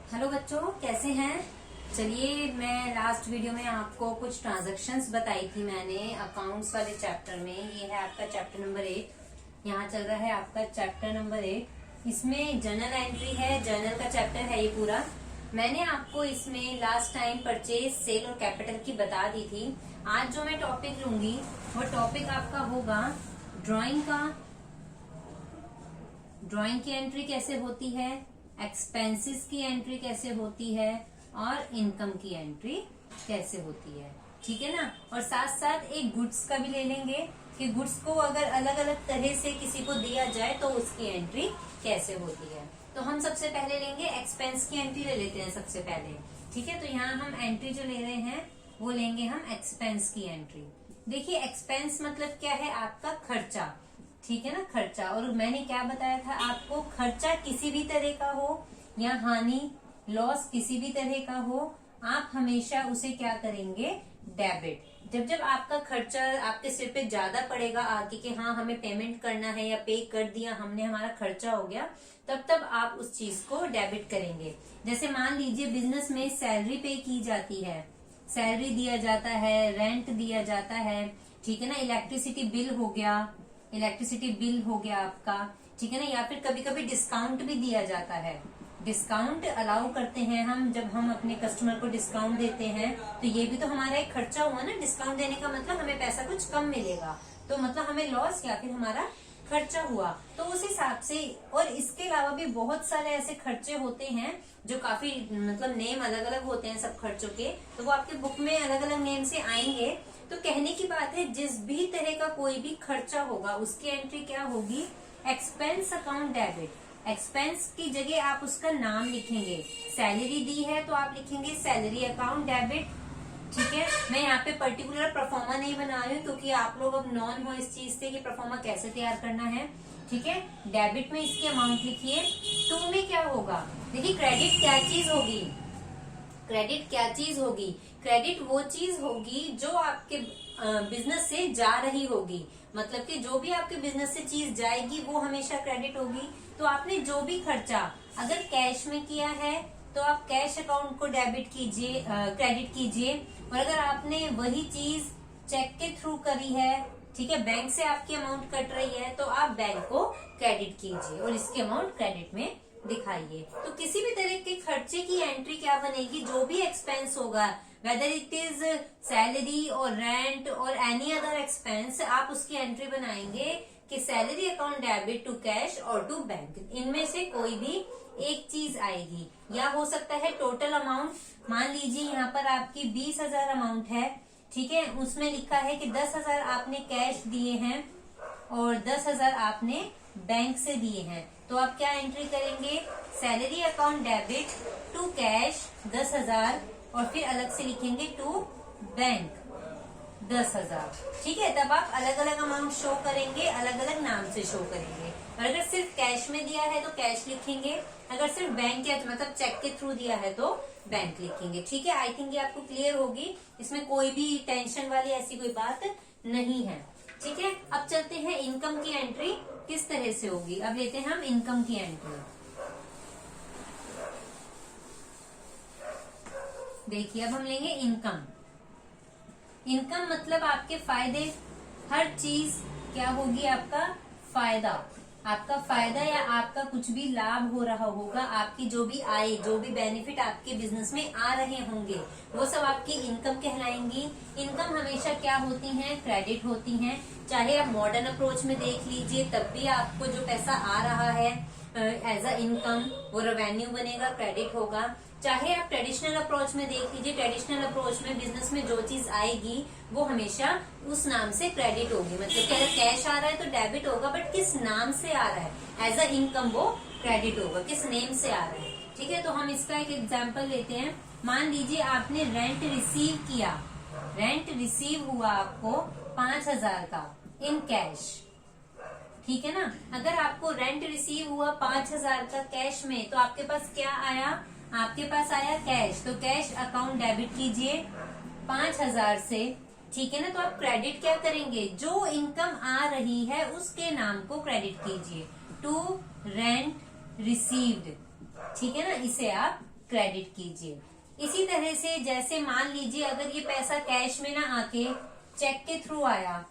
Hello बच्चों, कैसे हैं। चलिए, मैं लास्ट वीडियो में आपको कुछ ट्रांजैक्शंस बताई थी मैंने अकाउंट्स वाले चैप्टर में। ये है आपका चैप्टर नंबर 8। यहाँ चल रहा है आपका चैप्टर नंबर 8। इसमें जर्नल एंट्री है, जर्नल का चैप्टर है ये पूरा। मैंने आपको इसमें लास्ट टाइम परचेज, सेल और कैपिटल की बता दी थी। आज जो मैं टॉपिक लूंगी वो टॉपिक आपका होगा ड्राइंग का। ड्राइंग की एंट्री कैसे होती है, एक्सपेंसेस की एंट्री कैसे होती है और इनकम की एंट्री कैसे होती है। ठीक है ना। और साथ साथ एक गुड्स का भी ले लेंगे कि गुड्स को अगर अलग अलग तरह से किसी को दिया जाए तो उसकी एंट्री कैसे होती है। तो हम सबसे पहले लेंगे एक्सपेंस की एंट्री ले लेते हैं सबसे पहले। ठीक है, तो यहाँ हम एंट्री जो ले रहे हैं वो लेंगे हम एक्सपेंस की एंट्री। देखिए, एक्सपेंस मतलब क्या है, आपका खर्चा। ठीक है ना, खर्चा। और मैंने क्या बताया था आपको, खर्चा किसी भी तरह का हो या हानि, लॉस किसी भी तरह का हो, आप हमेशा उसे क्या करेंगे, डेबिट। जब जब आपका खर्चा आपके सिर पे ज्यादा पड़ेगा आगे कि हाँ हमें पेमेंट करना है या पे कर दिया हमने, हमारा खर्चा हो गया, तब तब आप उस चीज को डेबिट करेंगे। जैसे मान लीजिए बिजनेस में सैलरी पे की जाती है, सैलरी दिया जाता है, रेंट दिया जाता है, ठीक है ना, इलेक्ट्रिसिटी बिल हो गया, इलेक्ट्रिसिटी बिल हो गया आपका, ठीक है ना। या फिर कभी कभी डिस्काउंट भी दिया जाता है, डिस्काउंट अलाउ करते हैं हम। जब हम अपने कस्टमर को डिस्काउंट देते हैं तो ये भी तो हमारा एक खर्चा हुआ ना। डिस्काउंट देने का मतलब हमें पैसा कुछ कम मिलेगा, तो मतलब हमें लॉस या फिर हमारा खर्चा हुआ। तो उस हिसाब से, और इसके अलावा भी बहुत सारे ऐसे खर्चे होते हैं जो काफी मतलब नेम अलग अलग होते हैं सब खर्चों के, तो वो आपके बुक में अलग अलग नेम से आएंगे। तो कहने की बात है, जिस भी तरह का कोई भी खर्चा होगा उसकी एंट्री क्या होगी, एक्सपेंस अकाउंट डेबिट। एक्सपेंस की जगह आप उसका नाम लिखेंगे। सैलरी दी है तो आप लिखेंगे सैलरी अकाउंट डेबिट। ठीक है, मैं यहाँ पे पर्टिकुलर परफॉर्मा नहीं बना रही हूँ क्योंकि आप लोग अब नॉन हो इस चीज से कि परफॉर्मा कैसे तैयार करना है। ठीक है, डेबिट में इसकी अमाउंट लिखिए। टू में क्या होगा, देखिए क्रेडिट क्या चीज होगी, क्रेडिट क्या चीज होगी, क्रेडिट वो चीज होगी जो आपके बिजनेस से जा रही होगी। मतलब कि जो भी आपके बिजनेस से चीज जाएगी वो हमेशा क्रेडिट होगी। तो आपने जो भी खर्चा अगर कैश में किया है तो आप कैश अकाउंट को डेबिट कीजिए, क्रेडिट कीजिए। और अगर आपने वही चीज चेक के थ्रू करी है, ठीक है, बैंक से आपकी अमाउंट कट रही है, तो आप बैंक को क्रेडिट कीजिए और इसकी अमाउंट क्रेडिट में दिखाइए। तो किसी भी तरह के खर्चे की एंट्री क्या बनेगी, जो भी एक्सपेंस होगा, वेदर इट इज सैलरी और रेंट और एनी अदर एक्सपेंस, आप उसकी एंट्री बनाएंगे कि salary account debit to cash और टू बैंक। इनमें से कोई भी एक चीज आएगी। या हो सकता है टोटल अमाउंट, मान लीजिए यहाँ पर आपकी 20,000 अमाउंट है, ठीक है, उसमें लिखा है कि 10,000 आपने कैश दिए हैं और 10,000 आपने बैंक से दिए हैं। तो आप क्या एंट्री करेंगे, salary account debit to cash 10,000 और फिर अलग से लिखेंगे टू बैंक 10,000। ठीक है, तब आप अलग अलग अमाउंट शो करेंगे, अलग अलग नाम से शो करेंगे। और अगर सिर्फ कैश में दिया है तो कैश लिखेंगे, अगर सिर्फ बैंक या मतलब चेक के थ्रू दिया है तो बैंक लिखेंगे। ठीक है, आई थिंक ये आपको क्लियर होगी, इसमें कोई भी टेंशन वाली ऐसी कोई बात नहीं है। ठीक है, अब चलते हैं इनकम की एंट्री किस तरह से होगी। अब लेते हैं हम इनकम की एंट्री। देखिए, अब हम लेंगे इनकम। इनकम मतलब आपके फायदे, हर चीज क्या होगी, आपका फायदा। आपका फायदा या आपका कुछ भी लाभ हो रहा होगा, आपकी जो भी आय, जो भी बेनिफिट आपके बिजनेस में आ रहे होंगे, वो सब आपकी इनकम कहलाएंगी। इनकम हमेशा क्या होती हैं, क्रेडिट होती हैं। चाहे आप मॉडर्न अप्रोच में देख लीजिए, तब भी आपको जो पैसा आ रहा है एज अ इनकम, वो रेवेन्यू बनेगा, क्रेडिट होगा। चाहे आप ट्रेडिशनल अप्रोच में देख लीजिए, ट्रेडिशनल अप्रोच में बिजनेस में जो चीज आएगी वो हमेशा उस नाम से क्रेडिट होगी। मतलब कि अगर कैश आ रहा है तो डेबिट होगा, बट किस नाम से आ रहा है, एज अ इनकम वो क्रेडिट होगा, किस नेम से आ रहा है। ठीक है, तो हम इसका एक एग्जाम्पल लेते हैं। मान लीजिए आपने रेंट रिसीव किया, रेंट रिसीव हुआ आपको 5,000 का इन कैश। ठीक है ना, अगर आपको रेंट रिसीव हुआ 5,000 का कैश में, तो आपके पास क्या आया, आपके पास आया कैश। तो कैश अकाउंट डेबिट कीजिए 5,000 से। ठीक है ना, तो आप क्रेडिट क्या करेंगे, जो इनकम आ रही है उसके नाम को क्रेडिट कीजिए, टू रेंट रिसीव्ड। ठीक है ना, इसे आप क्रेडिट कीजिए। इसी तरह से जैसे मान लीजिए अगर ये पैसा कैश में ना आके चेक के थ्रू आया,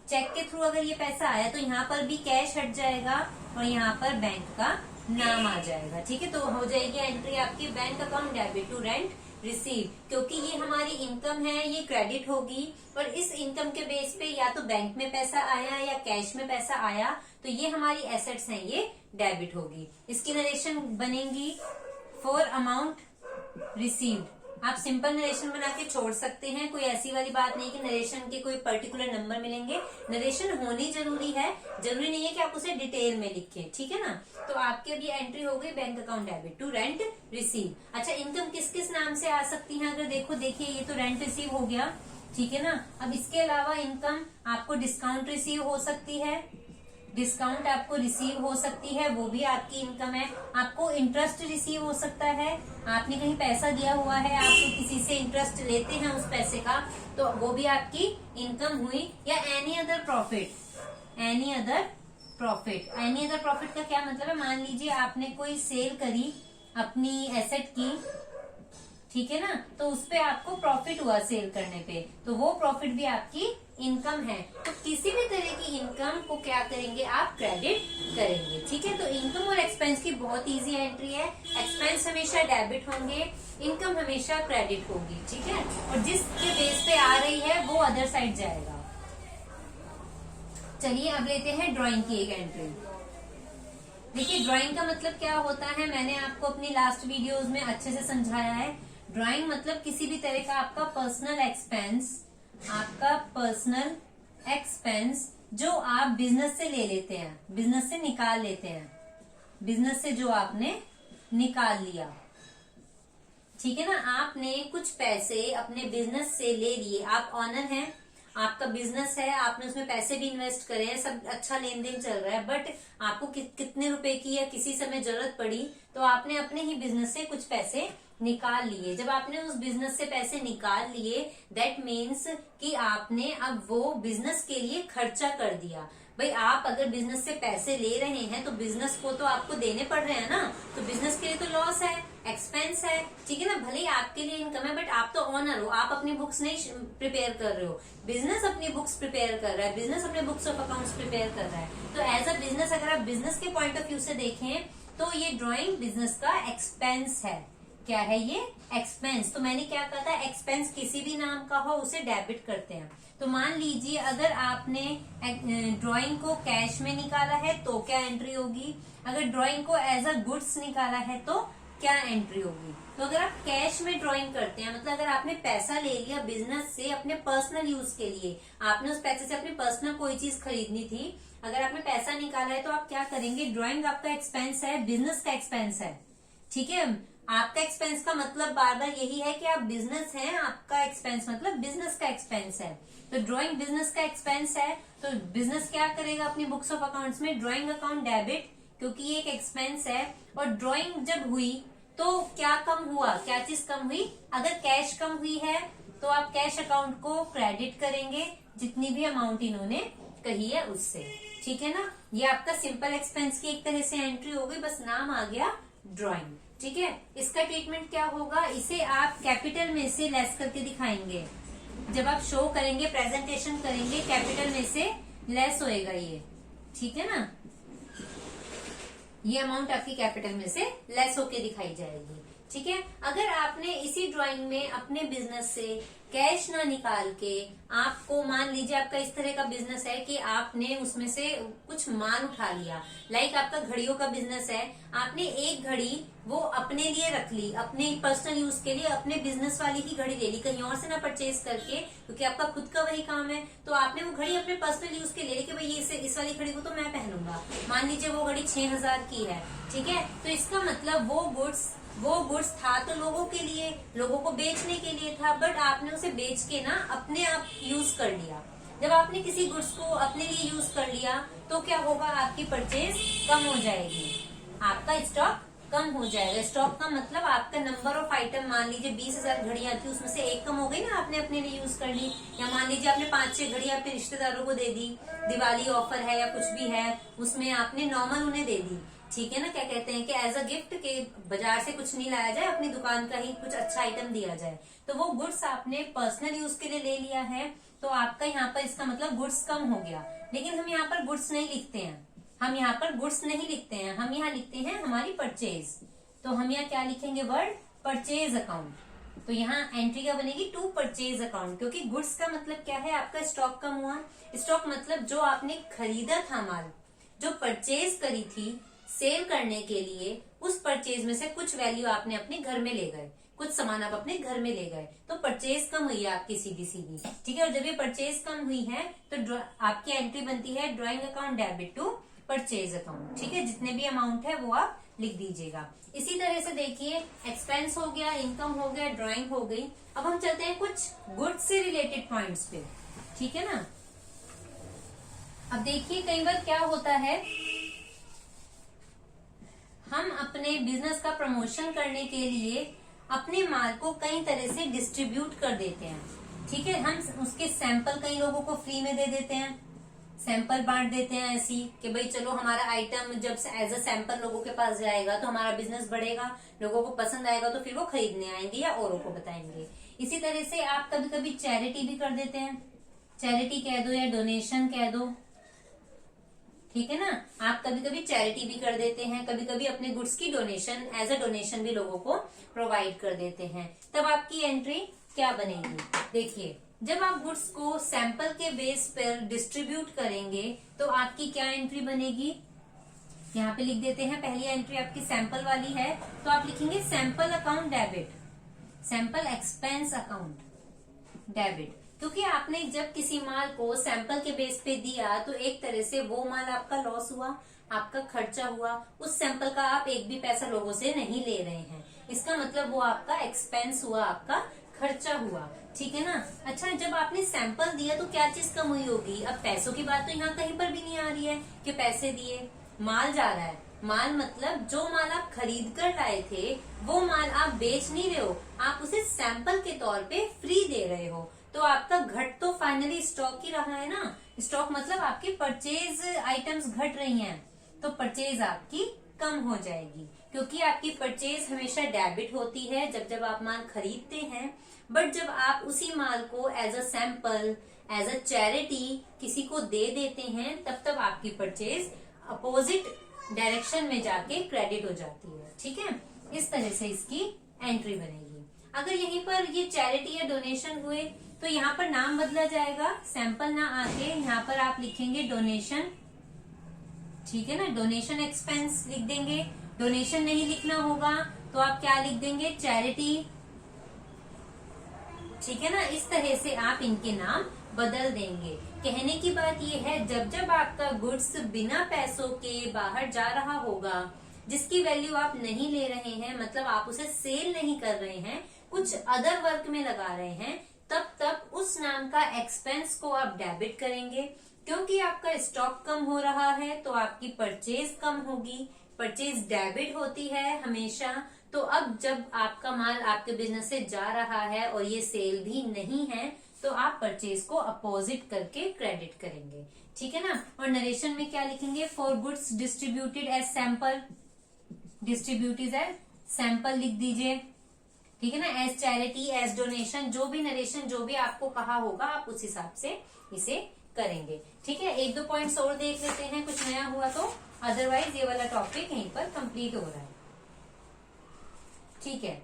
चेक के थ्रू अगर ये पैसा आया तो यहाँ पर भी कैश हट जाएगा और यहाँ पर बैंक का नाम आ जाएगा। ठीक है, तो हो जाएगी एंट्री आपकी bank account debit to rent receive, क्योंकि ये हमारी इनकम है, ये क्रेडिट होगी और इस इनकम के बेस पे या तो बैंक में पैसा आया या कैश में पैसा आया तो ये हमारी एसेट्स हैं, ये डेबिट होगी। इसकी नरेशन बनेगी फॉर अमाउंट रिसीव्ड। आप सिंपल नरेशन बना के छोड़ सकते हैं, कोई ऐसी वाली बात नहीं कि नरेशन के कोई पर्टिकुलर नंबर मिलेंगे। नरेशन होनी जरूरी है, जरूरी नहीं है कि आप उसे डिटेल में लिखें। ठीक है ना, तो आपके अब ये एंट्री हो गई bank account debit to rent receive. अच्छा, इनकम किस किस नाम से आ सकती है? अगर देखिए ये तो रेंट रिसीव हो गया, ठीक है ना। अब इसके अलावा इनकम आपको डिस्काउंट रिसीव हो सकती है, डिस्काउंट आपको रिसीव हो सकती है, वो भी आपकी इनकम है। आपको इंटरेस्ट रिसीव हो सकता है, आपने कहीं पैसा दिया हुआ है, आप किसी से इंटरेस्ट लेते हैं उस पैसे का, तो वो भी आपकी इनकम हुई। या any other profit, any other profit, any other profit का क्या मतलब है? मान लीजिए आपने कोई सेल करी अपनी एसेट की, ठीक है ना, तो उस पे आपको प्रॉफिट हुआ सेल करने पे, तो वो प्रॉफिट भी आपकी इनकम है। तो किसी भी तरह की इनकम को क्या करेंगे आप? क्रेडिट करेंगे। ठीक है, तो इनकम और एक्सपेंस की बहुत इजी एंट्री है। एक्सपेंस हमेशा डेबिट होंगे, इनकम हमेशा क्रेडिट होगी। ठीक है, और जिसके बेस पे आ रही है वो अदर साइड जाएगा। चलिए अब लेते हैं ड्राइंग की एक एंट्री। देखिए ड्राइंग का मतलब क्या होता है, मैंने आपको अपनी लास्ट वीडियोस में अच्छे से समझाया है। ड्राइंग मतलब किसी भी तरह का आपका पर्सनल एक्सपेंस, आपका पर्सनल एक्सपेंस जो आप बिजनेस से ले लेते हैं, बिजनेस से निकाल लेते हैं, बिजनेस से जो आपने निकाल लिया। ठीक है ना, आपने कुछ पैसे अपने बिजनेस से ले लिए, आप ऑनर हैं, आपका बिजनेस है, आपने उसमें पैसे भी इन्वेस्ट करे हैं, सब अच्छा लेन देन चल रहा है, बट आपको कितने रुपए की या किसी समय जरूरत पड़ी तो आपने अपने ही बिजनेस से कुछ पैसे निकाल लिए। जब आपने उस बिजनेस से पैसे निकाल लिए, दैट मीन्स कि आपने अब वो बिजनेस के लिए खर्चा कर दिया। भाई आप अगर बिजनेस से पैसे ले रहे हैं तो बिजनेस को तो आपको देने पड़ रहे हैं ना, तो बिजनेस के लिए तो लॉस है, एक्सपेंस है। ठीक है ना, भले ही आपके लिए इनकम है बट आप तो ऑनर हो, आप अपनी बुक्स नहीं प्रिपेयर कर रहे हो, बिजनेस अपनी बुक्स प्रिपेयर कर रहा है, बिजनेस अपने बुक्स ऑफ अकाउंट्स प्रिपेयर कर रहा है। तो एज अ बिजनेस अगर आप बिजनेस के पॉइंट ऑफ व्यू से देखें तो ये ड्रॉइंग बिजनेस का एक्सपेंस है। क्या है ये? एक्सपेंस। तो मैंने क्या कहा था, एक्सपेंस किसी भी नाम का हो उसे डेबिट करते हैं। तो मान लीजिए अगर आपने ड्राइंग को कैश में निकाला है तो क्या एंट्री होगी, अगर ड्राइंग को एज अ गुड्स निकाला है तो क्या एंट्री होगी। तो अगर आप कैश में ड्राइंग करते हैं, मतलब अगर आपने पैसा ले लिया बिजनेस से अपने पर्सनल यूज के लिए, आपने उस पैसे से अपनी पर्सनल कोई चीज खरीदनी थी, अगर आपने पैसा निकाला है तो आप क्या करेंगे, ड्राइंग आपका एक्सपेंस है, बिजनेस का एक्सपेंस है। ठीक है, आपका एक्सपेंस का मतलब बार बार यही है कि आप बिजनेस हैं, आपका एक्सपेंस मतलब बिजनेस का एक्सपेंस है। तो ड्राइंग बिजनेस का एक्सपेंस है, तो बिजनेस क्या करेगा अपनी बुक्स ऑफ अकाउंट्स में, ड्राइंग अकाउंट डेबिट, क्योंकि ये एक एक्सपेंस है। और ड्राइंग जब हुई तो क्या कम हुआ, क्या चीज कम हुई, अगर कैश कम हुई है तो आप कैश अकाउंट को क्रेडिट करेंगे जितनी भी अमाउंट इन्होंने कही है उससे। ठीक है ना, ये आपका सिंपल एक्सपेंस की एक तरह से एंट्री हो गई, बस नाम आ गया ड्राइंग। ठीक है, इसका ट्रीटमेंट क्या होगा, इसे आप कैपिटल में से लेस करके दिखाएंगे। जब आप शो करेंगे, प्रेजेंटेशन करेंगे, कैपिटल में से लेस होएगा ये। ठीक है ना, ये अमाउंट आपकी कैपिटल में से लेस होके दिखाई जाएगी। ठीक है, अगर आपने इसी ड्राइंग में अपने बिजनेस से कैश ना निकाल के, आपको मान लीजिए आपका इस तरह का बिजनेस है कि आपने उसमें से कुछ माल उठा लिया, लाइक आपका घड़ियों का बिजनेस है, आपने एक घड़ी वो अपने लिए रख ली, अपने पर्सनल यूज के लिए, अपने बिजनेस वाली ही घड़ी ले ली, कहीं और से ना परचेज करके, क्योंकि आपका खुद का वही काम है, तो आपने वो घड़ी अपने पर्सनल यूज के लिए लेके भाई इस वाली घड़ी को तो मैं पहनूंगा। मान लीजिए वो घड़ी 6000 की है, ठीक है, तो इसका मतलब वो गुड्स था तो लोगों के लिए, लोगों को बेचने के लिए था, बट आपने उसे बेच के ना अपने आप यूज कर लिया। जब आपने किसी गुड्स को अपने लिए यूज कर लिया तो क्या होगा, आपकी परचेज कम हो जाएगी, आपका स्टॉक कम हो जाएगा। स्टॉक का मतलब आपका नंबर ऑफ आइटम, मान लीजिए 20,000 घड़ियां थी, उसमें से एक कम हो गई ना, आपने अपने लिए यूज कर ली। या मान लीजिए आपने 5-6 घड़ियां अपने रिश्तेदारों को दे दी, दिवाली ऑफर है या कुछ भी है, उसमें आपने नॉर्मल उन्हें दे दी। ठीक है ना। क्या कहते हैं कि एज अ गिफ्ट के बाजार से कुछ नहीं लाया जाए, अपनी दुकान का ही कुछ अच्छा आइटम दिया जाए। तो वो गुड्स आपने पर्सनल यूज के लिए ले लिया है, तो आपका यहाँ पर इसका मतलब गुड्स कम हो गया। लेकिन हम यहाँ पर गुड्स नहीं लिखते हैं, हम यहाँ पर गुड्स नहीं लिखते हैं, हम यहाँ लिखते हैं हमारी परचेज। तो हम यहाँ क्या लिखेंगे, वर्ड परचेज अकाउंट। तो यहाँ एंट्री क्या बनेगी, टू परचेज अकाउंट, क्योंकि गुड्स का मतलब क्या है, आपका स्टॉक कम हुआ। स्टॉक मतलब जो आपने खरीदा था माल, जो परचेज करी थी सेल करने के लिए, उस परचेज में से कुछ वैल्यू आपने अपने घर में ले गए, कुछ सामान आप अपने घर में ले गए, तो परचेज कम हुई है आपकी सीधी सीधी। ठीक है, और जब ये परचेज कम हुई है तो आपकी एंट्री बनती है drawing account debit to purchase account. ठीक है, जितने भी अमाउंट है वो आप लिख दीजिएगा। इसी तरह से देखिए, एक्सपेंस हो गया, इनकम हो गया, ड्राइंग हो गई। अब हम चलते हैं कुछ गुड्स से रिलेटेड पॉइंट्स पे। ठीक है ना। अब देखिए, कई बार क्या होता है, हम अपने बिजनेस का प्रमोशन करने के लिए अपने माल को कई तरह से डिस्ट्रीब्यूट कर देते हैं। ठीक है, हम उसके सैंपल कई लोगों को फ्री में दे देते हैं, सैंपल बांट देते हैं ऐसी कि भाई चलो हमारा आइटम जब एज अ सैंपल लोगों के पास जाएगा तो हमारा बिजनेस बढ़ेगा, लोगों को पसंद आएगा तो फिर वो खरीदने आएंगे या औरों को बताएंगे। इसी तरह से आप कभी कभी चैरिटी भी कर देते हैं, चैरिटी कह दो या डोनेशन कह दो। ठीक है ना, आप कभी कभी चैरिटी भी कर देते हैं, कभी कभी अपने गुड्स की डोनेशन एज अ डोनेशन भी लोगों को प्रोवाइड कर देते हैं। तब आपकी एंट्री क्या बनेगी, देखिए, जब आप गुड्स को सैंपल के बेस पर डिस्ट्रीब्यूट करेंगे तो आपकी क्या एंट्री बनेगी, यहाँ पे लिख देते हैं। पहली एंट्री आपकी सैंपल वाली है, तो आप लिखेंगे sample account debit, sample expense account debit. क्योंकि आपने जब किसी माल को सैंपल के बेस पे दिया तो एक तरह से वो माल आपका लॉस हुआ, आपका खर्चा हुआ। उस सैंपल का आप एक भी पैसा लोगों से नहीं ले रहे हैं, इसका मतलब वो आपका एक्सपेंस हुआ, आपका खर्चा हुआ। ठीक है ना। अच्छा, जब आपने सैंपल दिया तो क्या चीज कम हुई होगी, अब पैसों की बात तो यहाँ कहीं पर भी नहीं आ रही है कि पैसे दिए, माल जा रहा है। माल मतलब जो माल आप खरीद कर लाए थे वो माल आप बेच नहीं रहे हो, आप उसे सैंपल के तौर पे फ्री दे रहे हो। तो आपका घट तो फाइनली स्टॉक ही रहा है ना। स्टॉक मतलब आपकी परचेज आइटम्स घट रही हैं, तो परचेज आपकी कम हो जाएगी, क्योंकि आपकी परचेज हमेशा डेबिट होती है जब जब आप माल खरीदते हैं। बट जब आप उसी माल को as a sample, as a charity किसी को दे देते हैं, तब तब आपकी परचेज अपोजिट डायरेक्शन में जाके क्रेडिट हो जाती है। ठीक है, इस तरह से इसकी एंट्री बनेगी। अगर यहीं पर ये चैरिटी या डोनेशन हुए तो यहाँ पर नाम बदला जाएगा, सैंपल ना आके यहाँ पर आप लिखेंगे डोनेशन। ठीक है ना, डोनेशन एक्सपेंस लिख देंगे। डोनेशन नहीं लिखना होगा तो आप क्या लिख देंगे, चैरिटी। ठीक है ना, इस तरह से आप इनके नाम बदल देंगे। कहने की बात यह है, जब जब आपका गुड्स बिना पैसों के बाहर जा रहा होगा, जिसकी वैल्यू आप नहीं ले रहे हैं, मतलब आप उसे सेल नहीं कर रहे हैं, कुछ अदर वर्क में लगा रहे हैं, तब तब उस नाम का एक्सपेंस को आप डेबिट करेंगे। क्योंकि आपका स्टॉक कम हो रहा है तो आपकी परचेज कम होगी, परचेज डेबिट होती है हमेशा। तो अब जब आपका माल आपके बिजनेस से जा रहा है और ये सेल भी नहीं है, तो आप परचेज को अपोजिट करके क्रेडिट करेंगे। ठीक है ना। और नरेशन में क्या लिखेंगे, for goods distributed as sample, distributed as sample लिख दीजिए। ठीक है ना, एज चैरिटी, एज डोनेशन, जो भी नरेशन जो भी आपको कहा होगा आप उस हिसाब से इसे करेंगे। ठीक है, एक दो पॉइंट्स और देख लेते हैं, कुछ नया हुआ तो, अदरवाइज ये वाला टॉपिक यहीं पर कंप्लीट हो रहा है। ठीक है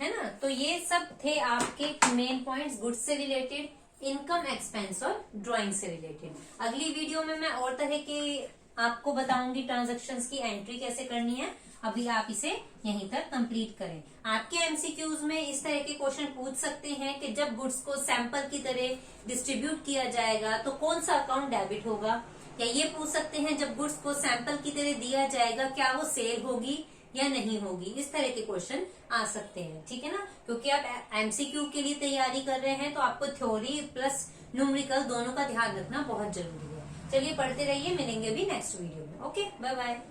ना। तो ये सब थे आपके मेन पॉइंट्स गुड्स से रिलेटेड, इनकम, एक्सपेंस और ड्राइंग से रिलेटेड। अगली वीडियो में मैं और तरह के आपको बताऊंगी ट्रांजैक्शंस की एंट्री कैसे करनी है। अभी आप इसे यहीं तक कंप्लीट करें। आपके एमसीक्यूज में इस तरह के क्वेश्चन पूछ सकते हैं कि जब गुड्स को सैंपल की तरह डिस्ट्रीब्यूट किया जाएगा तो कौन सा अकाउंट डेबिट होगा, या ये पूछ सकते हैं जब गुड्स को सैंपल की तरह दिया जाएगा क्या वो सेल होगी या नहीं होगी। इस तरह के क्वेश्चन आ सकते हैं। ठीक है ना, क्योंकि आप एमसीक्यू के लिए तैयारी कर रहे हैं तो आपको थ्योरी प्लस न्यूमेरिकल दोनों का ध्यान रखना बहुत जरूरी है। चलिए पढ़ते रहिए, मिलेंगे भी नेक्स्ट वीडियो में। Okay, bye bye.